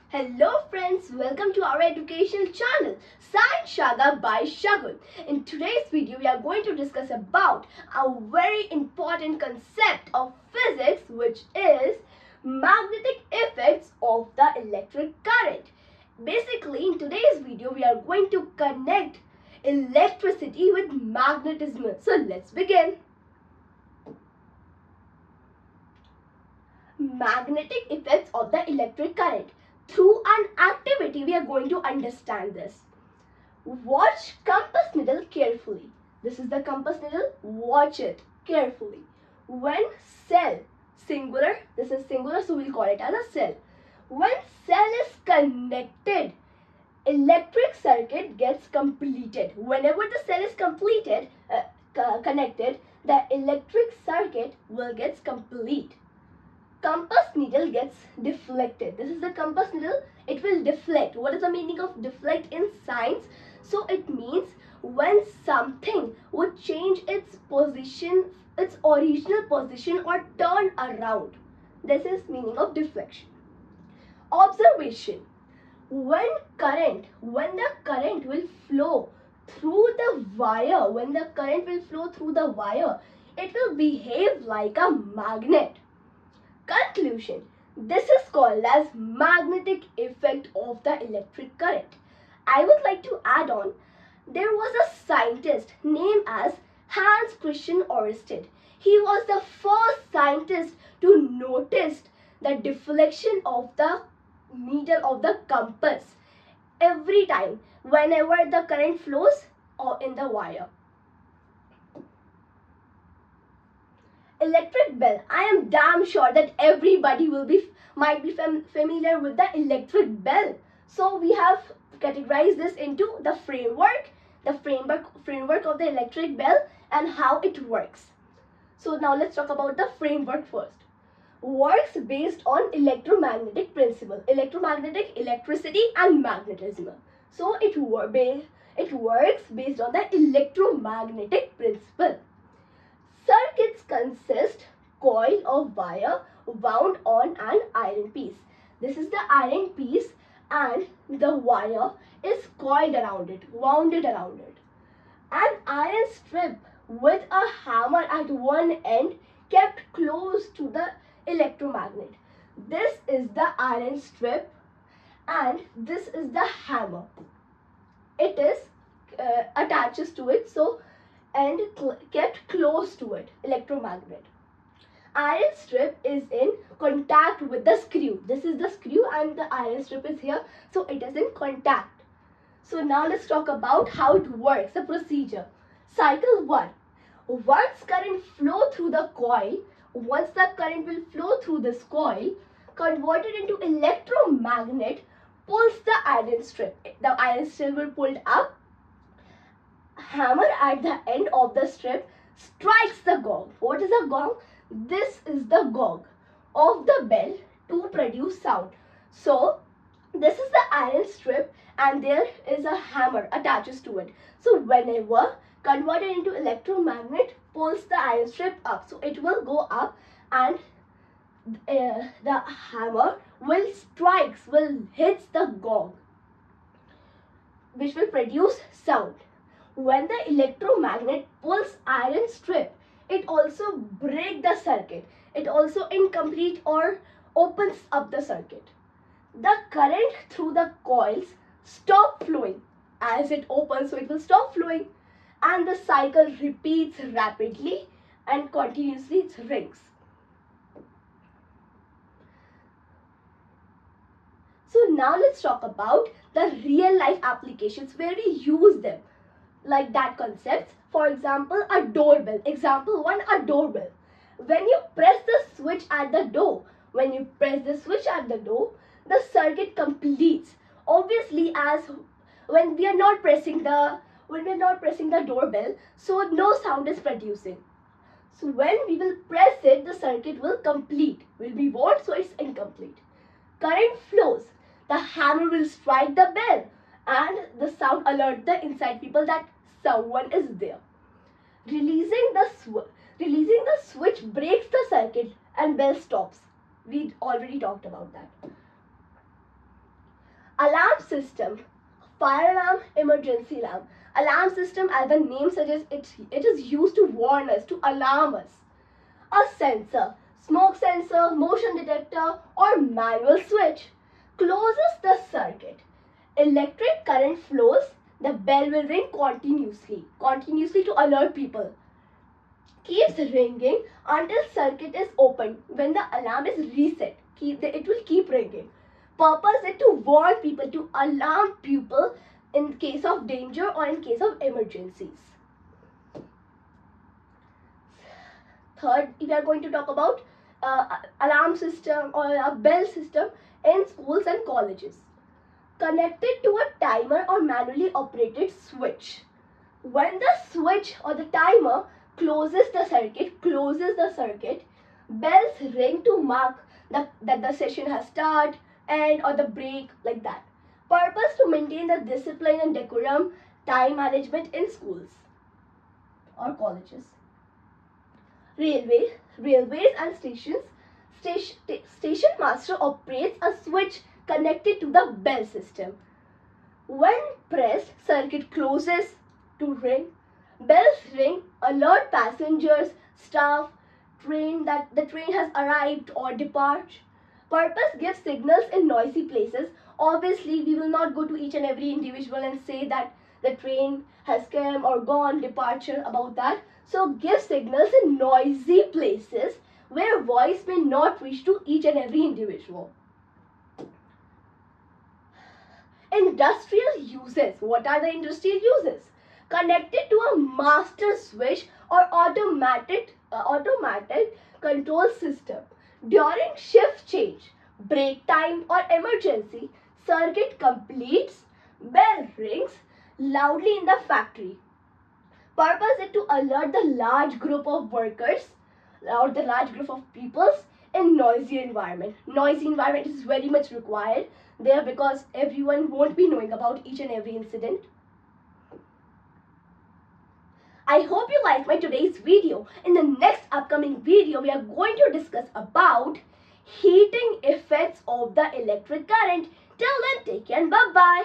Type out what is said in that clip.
Hello friends, welcome to our educational channel Science Saga by Shagun. In today's video, we are going to discuss about a very important concept of physics, which is magnetic effects of the electric current. Basically, in today's video, we are going to connect electricity with magnetism. So let's begin. Magnetic effects of the electric current. Through an activity, we are going to understand this. Watch compass needle carefully. This is the compass needle. Watch it carefully. When cell, singular, this is singular, so we'll call it as a cell. When cell is connected, electric circuit gets completed. Whenever the cell is connected, the electric circuit will get complete. Compass needle gets deflected. This is the compass needle. It will deflect. What is the meaning of deflect in science? So it means when something would change its position, its original position, or turn around. This is meaning of deflection. Observation. When the current will flow through the wire, it will behave like a magnet. Conclusion. This is called as magnetic effect of the electric current. I would like to add on, there was a scientist named as Hans Christian Oersted. He was the first scientist to notice the deflection of the needle of the compass every time whenever the current flows or in the wire. Electric bell. I am damn sure that everybody might be familiar with the electric bell. So we have categorized this into the framework of the electric bell and how it works. So now let's talk about the framework first. Works based on electromagnetic principle, electricity and magnetism. So it works based on the electromagnetic principle. Circuits consist coil of wire wound on an iron piece. This is the iron piece and the wire is coiled around it, wounded around it. An iron strip with a hammer at one end kept close to the electromagnet. This is the iron strip and this is the hammer. It is attaches to it, so and kept close to it, electromagnet. Iron strip is in contact with the screw. This is the screw and the iron strip is here, so it is in contact. So now let's talk about how it works, the procedure. Cycle 1. Once the current will flow through this coil, converted into electromagnet, pulls the iron strip. The iron strip will pull up. Hammer at the end of the strip strikes the gong. What is a gong? This is the gong of the bell to produce sound. So this is the iron strip and there is a hammer attaches to it. So whenever converted into electromagnet, pulls the iron strip up. So it will go up and the hammer will hit the gong, which will produce sound. When the electromagnet pulls iron strip, it also breaks the circuit. It also incomplete or opens up the circuit. The current through the coils stop flowing. As it opens, so it will stop flowing. And the cycle repeats rapidly and continuously it rings. So now let's talk about the real life applications where we use them. Like that concept. For example, a doorbell. Example 1, a doorbell. When you press the switch at the door, the circuit completes. Obviously, as when we are not pressing the doorbell, so no sound is producing. So when we will press it, the circuit will complete. Will be what? So it's incomplete. Current flows. The hammer will strike the bell and the sound alert the inside people that someone is there. Releasing the switch breaks the circuit and bell stops. We already talked about that. Alarm system. Fire alarm, emergency alarm. Alarm system, as the name suggests, it is used to warn us, to alarm us. A sensor, smoke sensor, motion detector, or manual switch, closes the circuit. Electric current flows, the bell will ring continuously to alert people. Keeps ringing until circuit is opened. When the alarm is reset, it will keep ringing. Purpose is to warn people, to alarm people in case of danger or in case of emergencies. Third, we are going to talk about alarm system or a bell system in schools and colleges. Connected to a timer or manually operated switch. When the switch or the timer closes the circuit, bells ring to mark that the session has started, end, or the break, like that. Purpose to maintain the discipline and decorum, time management in schools or colleges. Railways and stations. Station master operates a switch connected to the bell system. When pressed, circuit closes to ring. Bells ring, alert passengers, staff, that the train has arrived or departed. Purpose gives signals in noisy places. Obviously, we will not go to each and every individual and say that the train has come or gone, departure, about that. So give signals in noisy places where voice may not reach to each and every individual. Industrial uses. What are the industrial uses? Connected to a master switch or automatic control system. During shift change, break time, or emergency, circuit completes, bell rings loudly in the factory. Purpose is to alert the large group of workers or the large group of peoples in noisy environment. Noisy environment is very much required there because everyone won't be knowing about each and every incident. I hope you liked my today's video. In the next upcoming video, we are going to discuss about heating effects of the electric current. Till then, take care and bye-bye.